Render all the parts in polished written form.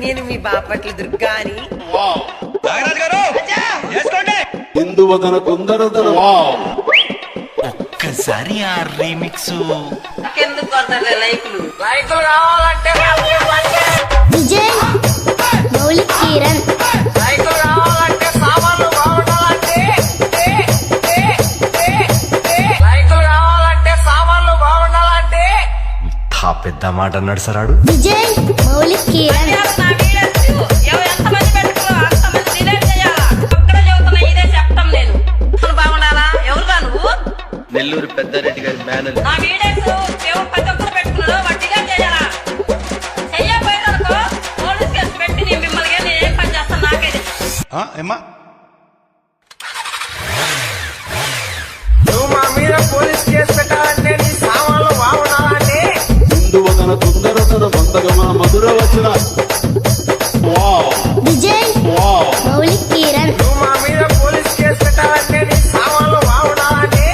నేను మీ బాపట్ల దుర్గా అని. హిందువదన కొందరదన ఒక్కసారి ఆ రీమిక్స్ ఎందుకు కొడతారులే లైకులు కావాలంటే విజయ్ మౌలిక్ కిరణ్ లైకులు కావాలంటే సామాన్లు బాగుండాలంటే లైకులు కావాలంటే సామాన్లు బాగుండాలంటే ఇంత పెద్ద మాట అన్నాడు సరాడు. విజయ్ మౌలిక్ కిరణ్ నెల్లూరు పెద్దారెడ్డి గారి మేనల్ ఏమ్మా నువ్వు మా మీద పోలీస్ కేసు పెట్టాలంటే నీ సామాన్లు బాగుండాలంటే హిందువదన కొందరదన వందగమా మధుర వచన విజయ్ మౌలిక్ కిరణ్ నువ్వు మా మీద పోలీస్ కేసు పెట్టాలంటే నీ సామాన్లు బాగుండాలంటే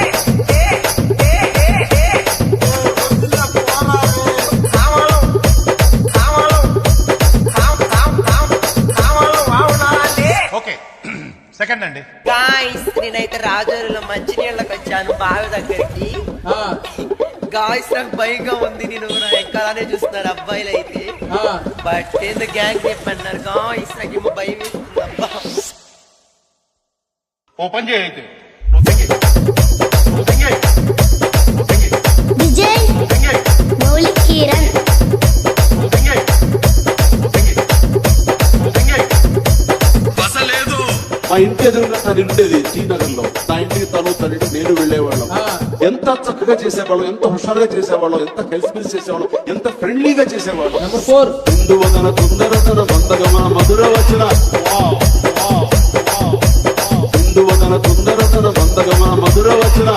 సామాన్లు బాగుండాలంటే. ఓకే సెకండ్ అండి. గాయస్ నేనైతే రాజోరులో మంచినీళ్ళకి వచ్చాను బావి దగ్గరికి. గాయస్ నాకు భయంగా ఉంది, నేను ఎక్కడానే చూస్తున్నారు అబ్బాయిలు అయితే. బట్ ఏందో గ్యాంగ్ చెప్పన్నారు గాయస్, నాకేమో భయం వేస్తుంది అబ్బా. ఓపెన్ చేయైతే విజయ్ మౌలిక్ కిరణ్ మా ఇంటి ఎదురుగా తను ఉండేది శ్రీనగర్ లో. నా ఇంటికి తను నేను వెళ్ళేవాళ్ళం. ఎంత చక్కగా చేసేవాళ్ళం, ఎంత హుషారుగా చేసేవాళ్ళం, ఎంత కలిసిమెలిసి చేసేవాళ్ళం, ఎంత ఫ్రెండ్లీగా చేసేవాళ్ళం. హిందువదన కొందరదన వందగమా మధుర వచన హిందువదన కొందరదన వందగమా మధుర వచన.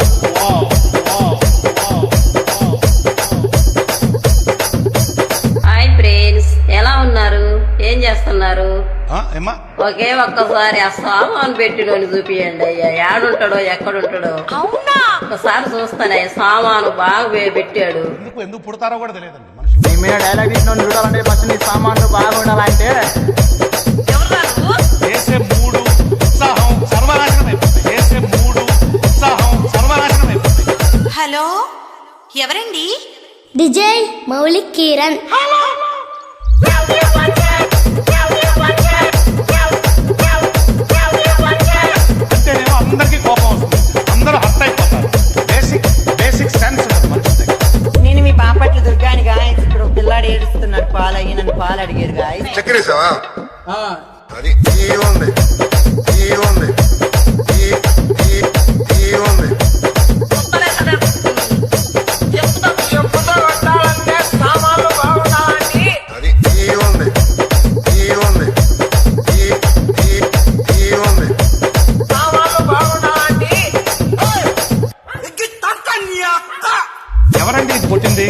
హాయ్ ఫ్రెండ్స్, ఎలా ఉన్నారు? ఏం చేస్తున్నారు? ఏమ్మా ఒకే ఒక్కసారి ఆ సామాన్ పెట్టినోని చూపియండి అయ్యా, ఏడుంటాడో ఎక్కడుంటాడో. అవునా? ఒకసారి చూస్తానే, సామాను బాగా పెట్టాడు. ఎందుకు పుడతారో కూడా తెలియదండి మనుషులు. నీ మీద డైలాగ్ ఇచ్చిన చూడాలంటే ఫస్ట్ నీ సామాన్లు బాగుండాలంటే చేసే మూడు ఉత్సాహం సర్వనాశనం అయిపోతుంది. చేసే మూడు ఉత్సాహం సర్వనాశనం అయిపోతుంది. హలో, ఎవరండి? విజయ్ మౌలిక్ కిరణ్ అంటేనేమో అందరికీ కోపం వస్తుంది, అందరూ హర్ట్ అయిపోతారు. బేసిక్ సెన్స్ ఉండదు మనుషుల దగ్గర. నేను మీ బాపట్ల దుర్గా అని గాయస్. ఇప్పుడు ఒక పిల్లాడు ఏడుస్తున్నాడు, పాలు అయ్యి నన్ను పాలు అడిగారు గాయస్. చక్కెరేసావా అది ఈ ఉంది ఈ ఉంది ఈ ఉంది చెప్పుతో కొట్టాలంటే సామాన్లు బాగుండాలంటే అది ఈ ఉంది ఈ ఉంది ఈ ఉంది సామాన్లు బాగుండాలంటే ఎవరండి ఇది కొట్టింది?